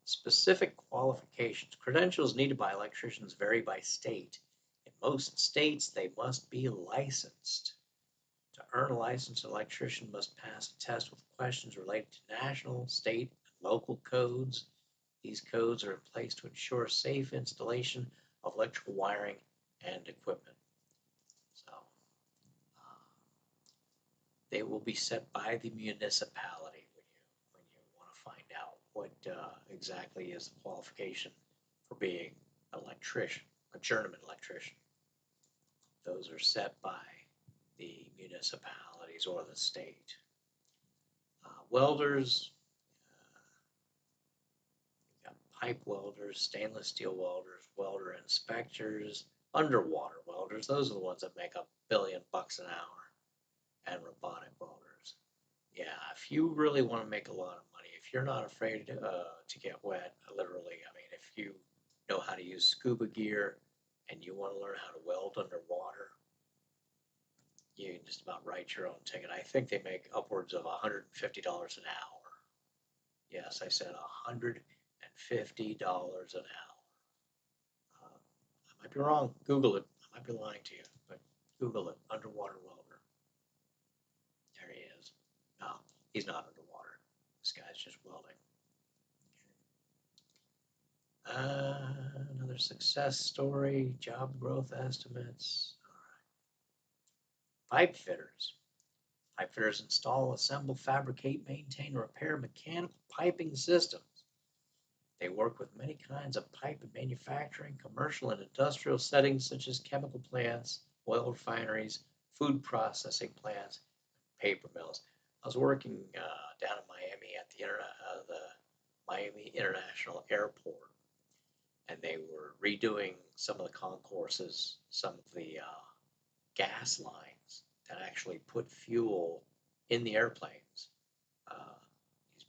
A: Specific qualifications. Credentials needed by electricians vary by state. In most states, they must be licensed. To earn a license, an electrician must pass a test with questions related to national, state, and local codes. These codes are in place to ensure safe installation of electrical wiring and equipment. So, they will be set by the municipality when you want to find out what exactly is the qualification for being an electrician, a journeyman electrician. Those are set by the municipalities or the state. Welders, you've got pipe welders, stainless steel welders, welder inspectors, underwater welders. Those are the ones that make $1 billion an hour, and robotic welders. Yeah, if you really want to make a lot of money, if you're not afraid to get wet, literally, I mean, if you know how to use scuba gear and you want to learn how to weld underwater, you can just about write your own ticket. I think they make upwards of $150 an hour. Yes, I said $150 an hour. I might be wrong. Google it. I might be lying to you, but Google it. Underwater welder. There he is. No, he's not underwater. guy's just welding. Another success story, job growth estimates. Pipe fitters. Pipe fitters install, assemble, fabricate, maintain, repair mechanical piping systems. They work with many kinds of pipe and manufacturing, commercial and industrial settings such as chemical plants, oil refineries, food processing plants, paper mills. I was working down in Miami at the Miami International Airport, and they were redoing some of the concourses, some of the gas lines that actually put fuel in the airplanes. Uh, these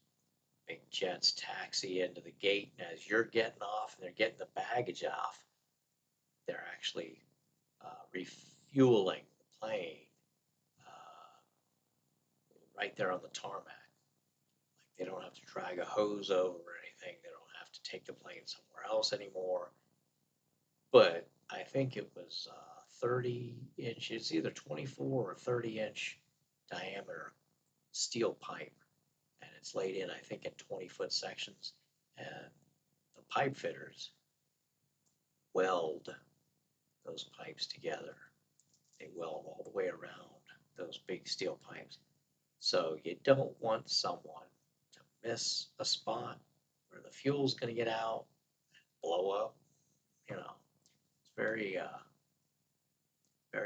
A: big jets taxi into the gate, and as you're getting off and they're getting the baggage off, they're actually refueling the plane uh, right there on the tarmac. Like they don't have to drag a hose over or anything. They don't have to take the plane somewhere else anymore. But I think it was 30 inches, either 24 or 30-inch diameter steel pipe. And it's laid in, I think, in 20-foot sections. And the pipe fitters weld those pipes together. They weld all the way around those big steel pipes. So you don't want someone to miss a spot where the fuel's going to get out, blow up. You know, it's very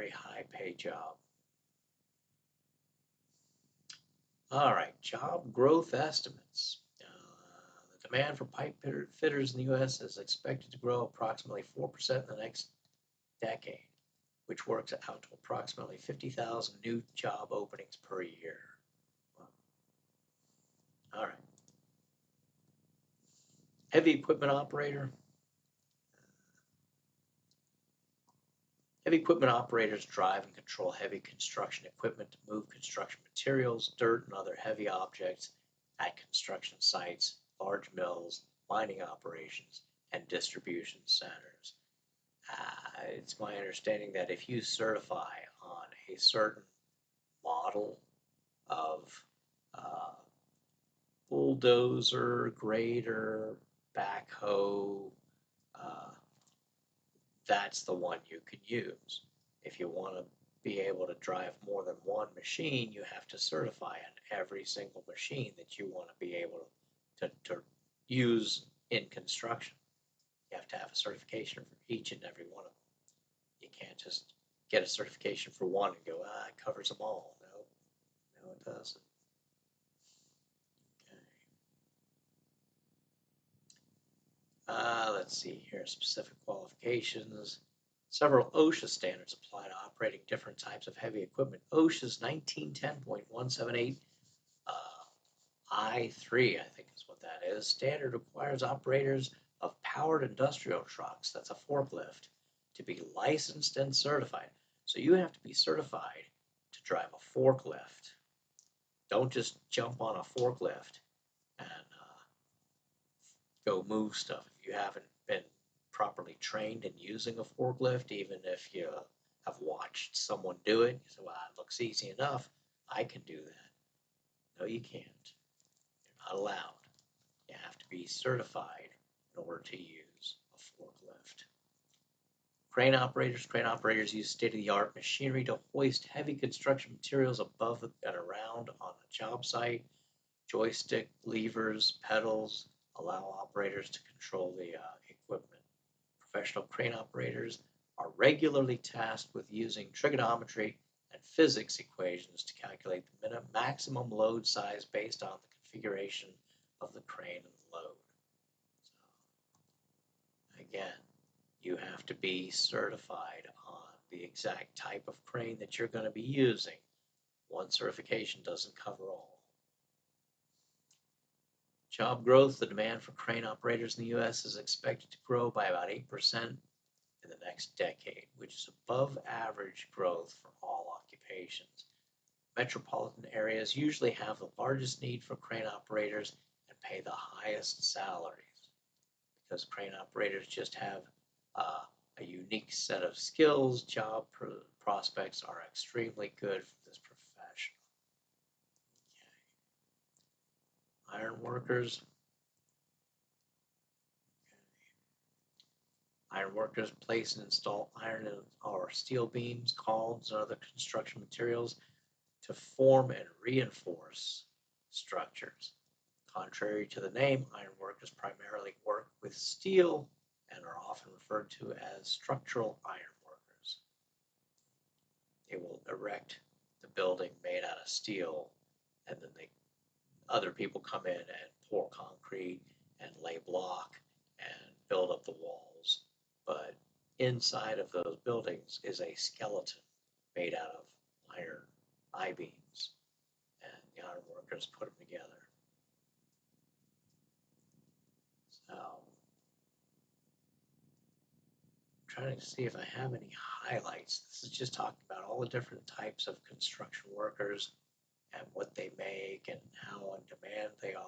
A: high pay job. All right, job growth estimates. The demand for pipe fitters in the U.S. is expected to grow approximately 4% in the next decade, which works out to approximately 50,000 new job openings per year. All right. Heavy equipment operator. Heavy equipment operators drive and control heavy construction equipment to move construction materials, dirt, and other heavy objects at construction sites, large mills, mining operations, and distribution centers. It's my understanding that if you certify on a certain model of uh, bulldozer, grader, backhoe, uh, that's the one you can use. If you want to be able to drive more than one machine, you have to certify on every single machine that you want to be able to use in construction. You have to have a certification for each and every one of them. You can't just get a certification for one and go, it covers them all. No, it doesn't. Let's see here, specific qualifications. Several OSHA standards apply to operating different types of heavy equipment. OSHA's 1910.178 I3, I think is what that is. Standard requires operators of powered industrial trucks, that's a forklift, to be licensed and certified. So you have to be certified to drive a forklift. Don't just jump on a forklift and go move stuff. If you haven't been properly trained in using a forklift, even if you have watched someone do it, you say, well, it looks easy enough, I can do that. No, you can't. You're not allowed. You have to be certified in order to use a forklift. Crane operators use state-of-the-art machinery to hoist heavy construction materials above and around on a job site. Joystick, levers, pedals allow operators to control the equipment. Professional crane operators are regularly tasked with using trigonometry and physics equations to calculate the maximum load size based on the configuration of the crane and the load. So, again, you have to be certified on the exact type of crane that you're going to be using. One certification doesn't cover all. Job growth, the demand for crane operators in the U.S. is expected to grow by about 8% in the next decade, which is above average growth for all occupations. Metropolitan areas usually have the largest need for crane operators and pay the highest salaries because crane operators just have a unique set of skills. Job prospects are extremely good for this profession. Ironworkers. Ironworkers place and install iron or steel beams, columns, and other construction materials to form and reinforce structures. Contrary to the name, ironworkers primarily work with steel and are often referred to as structural ironworkers. They will erect the building made out of steel, and then other people come in and pour concrete and lay block and build up the walls. But inside of those buildings is a skeleton made out of iron I-beams, and the iron workers put them together. So, I'm trying to see if I have any highlights. This is just talking about all the different types of construction workers and what they make and how in demand they are.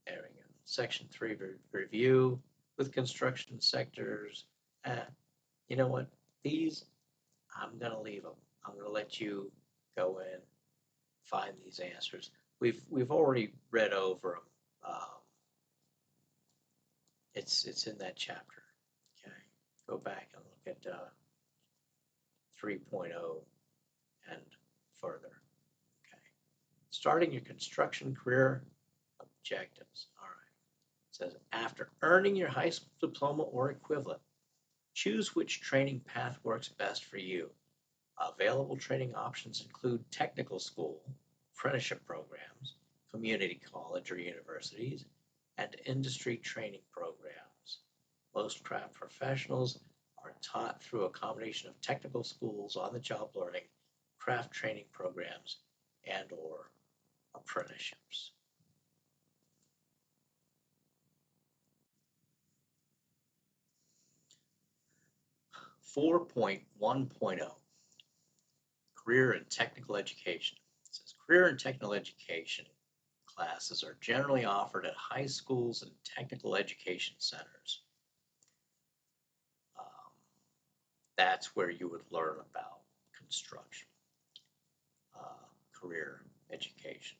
A: There we go. Section 3, review with construction sectors. You know what? These, I'm going to leave them. I'm going to let you go in, find these answers. We've already read over them. It's in that chapter. Okay, go back and look at 3.0 and further. Okay, starting your construction career objectives. All right, it says after earning your high school diploma or equivalent, choose which training path works best for you. Available training options include technical school, apprenticeship programs, community college or universities, and industry training programs. Most craft professionals are taught through a combination of technical schools, on-the-job learning, craft training programs, and/or apprenticeships. Four point 1.0 Career and Technical Education. It says career and technical education classes are generally offered at high schools and technical education centers. That's where you would learn about construction, career education.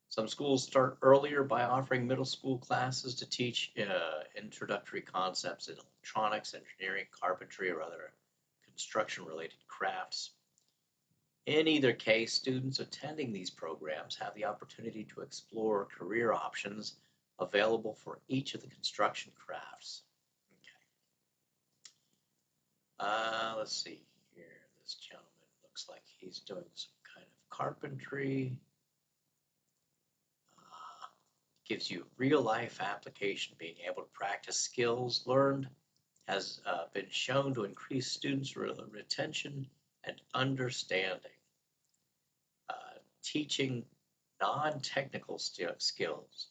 A: Some schools start earlier by offering middle school classes to teach introductory concepts in electronics, engineering, carpentry, or other construction-related crafts. In either case, students attending these programs have the opportunity to explore career options available for each of the construction crafts. Okay. Let's see here. This gentleman looks like he's doing some kind of carpentry. Gives you real life application. Being able to practice skills learned has been shown to increase students' retention and understanding. Teaching non-technical skills.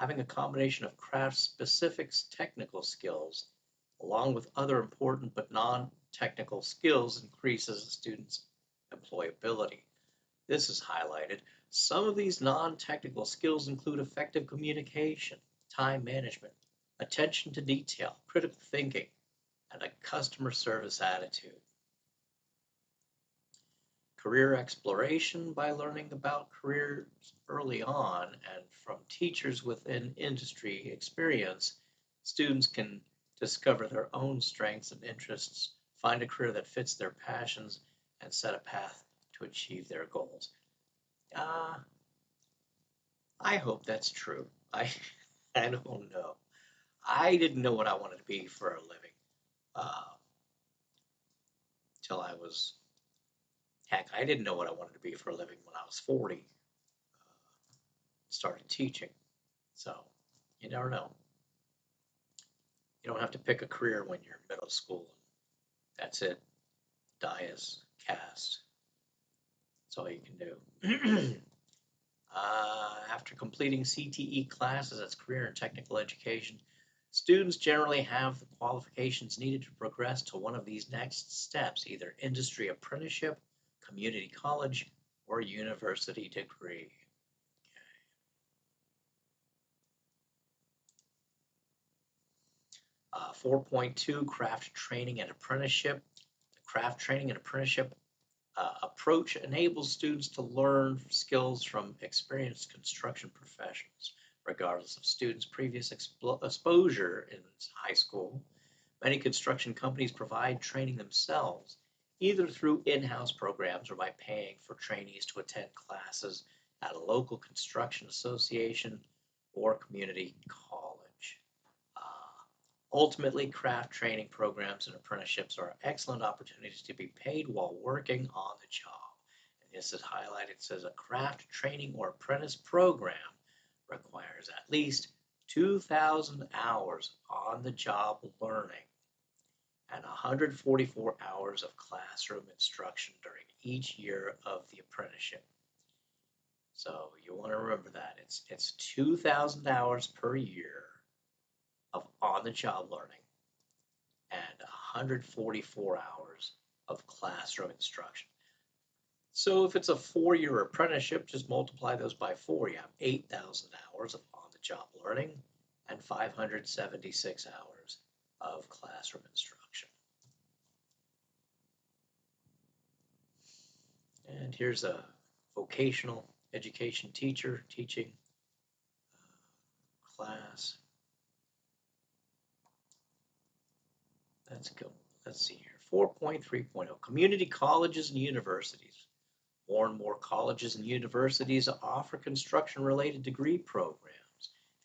A: Having a combination of craft-specific technical skills along with other important but non-technical skills increases a student's employability. This is highlighted. Some of these non-technical skills include effective communication, time management, attention to detail, critical thinking, and a customer service attitude. Career exploration by learning about careers early on and from teachers within industry experience, students can discover their own strengths and interests, find a career that fits their passions, and set a path to achieve their goals. I hope that's true. I don't know. I didn't know what I wanted to be for a living till I was, heck, I didn't know what I wanted to be for a living when I was 40. Started teaching. So you never know. You don't have to pick a career when you're in middle school. That's it. Die is cast. That's all you can do. After completing CTE classes, that's career and technical education, students generally have the qualifications needed to progress to one of these next steps, either industry apprenticeship, community college, or university degree. 4.2 Craft Training and Apprenticeship. The craft training and apprenticeship approach enables students to learn skills from experienced construction professionals, regardless of students' previous exposure in high school. Many construction companies provide training themselves, either through in-house programs or by paying for trainees to attend classes at a local construction association or community college. Ultimately, craft training programs and apprenticeships are excellent opportunities to be paid while working on the job. And this is highlighted. It says a craft training or apprentice program requires at least 2,000 hours on the job learning and 144 hours of classroom instruction during each year of the apprenticeship. So you want to remember that it's 2,000 hours per year of on-the-job learning and 144 hours of classroom instruction. So if it's a 4-year apprenticeship, just multiply those by 4. You have 8,000 hours of on-the-job learning and 576 hours of classroom instruction. And here's a vocational education teacher teaching class. Let's go. Let's see here. 4.3.0 Community colleges and universities. More and more colleges and universities offer construction-related degree programs.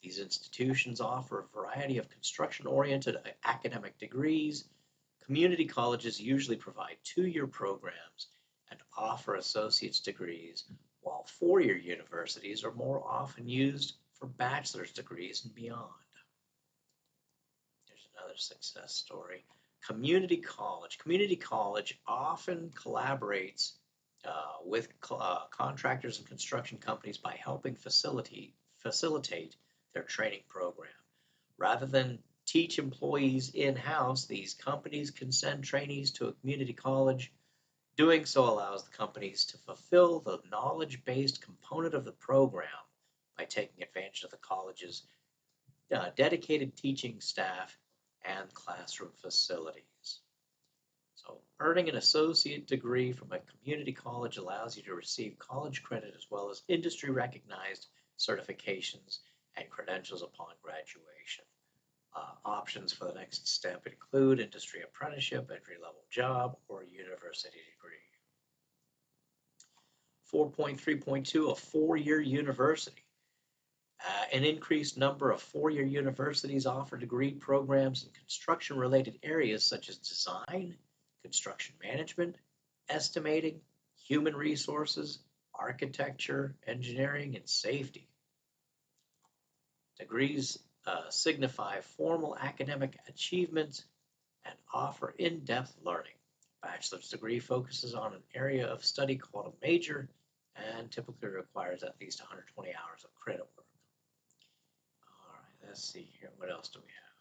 A: These institutions offer a variety of construction-oriented academic degrees. Community colleges usually provide 2-year programs and offer associate's degrees, while 4-year universities are more often used for bachelor's degrees and beyond. There's another success story. Community college. Community college often collaborates with contractors and construction companies by helping facilitate their training program. Rather than teach employees in-house, these companies can send trainees to a community college. Doing so allows the companies to fulfill the knowledge-based component of the program by taking advantage of the college's dedicated teaching staff and classroom facilities. So earning an associate degree from a community college allows you to receive college credit as well as industry-recognized certifications and credentials upon graduation. Options for the next step include industry apprenticeship, entry-level job, or university degree. 4.3.2 A 4-year university. An increased number of 4-year universities offer degree programs in construction-related areas such as design, construction management, estimating, human resources, architecture, engineering, and safety. Degrees signify formal academic achievements and offer in-depth learning. A bachelor's degree focuses on an area of study called a major and typically requires at least 120 hours of credit work. All right, let's see here. What else do we have?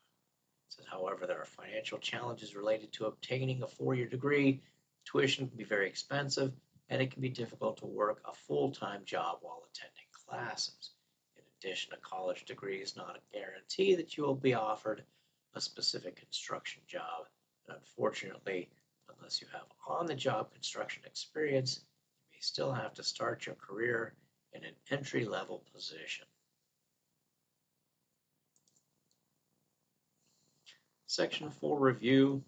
A: It says, however, there are financial challenges related to obtaining a 4-year degree. Tuition can be very expensive, and it can be difficult to work a full-time job while attending classes. In addition, a college degree is not a guarantee that you will be offered a specific construction job. And unfortunately, unless you have on-the-job construction experience, you may still have to start your career in an entry-level position. Section 4 Review.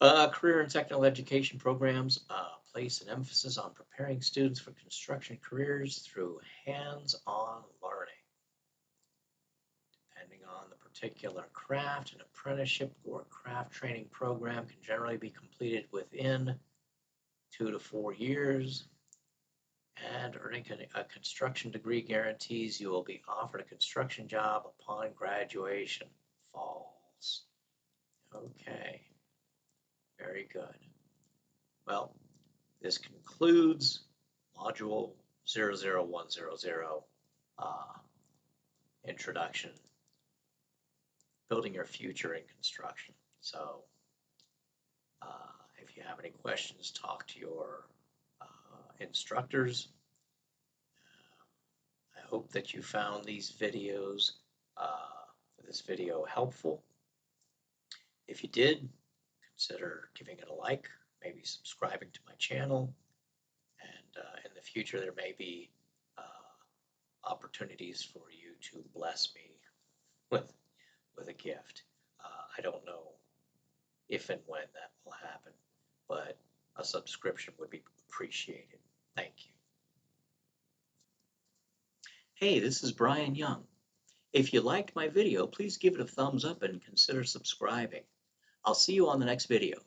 A: Career and technical education programs place an emphasis on preparing students for construction careers through hands-on learning. Depending on the particular craft, an apprenticeship or craft training program can generally be completed within 2 to 4 years. And earning a construction degree guarantees you will be offered a construction job upon graduation. False. Okay. Very good. Well, this concludes Module 00100, Introduction, Building Your Future in Construction. So, if you have any questions, talk to your instructors. I hope that you found these videos, this video helpful. If you did, consider giving it a like, maybe subscribing to my channel, and in the future there may be opportunities for you to bless me with a gift. I don't know if and when that will happen, but a subscription would be appreciated. Thank you. Hey, this is Brian Young. If you liked my video, please give it a thumbs up and consider subscribing. I'll see you on the next video.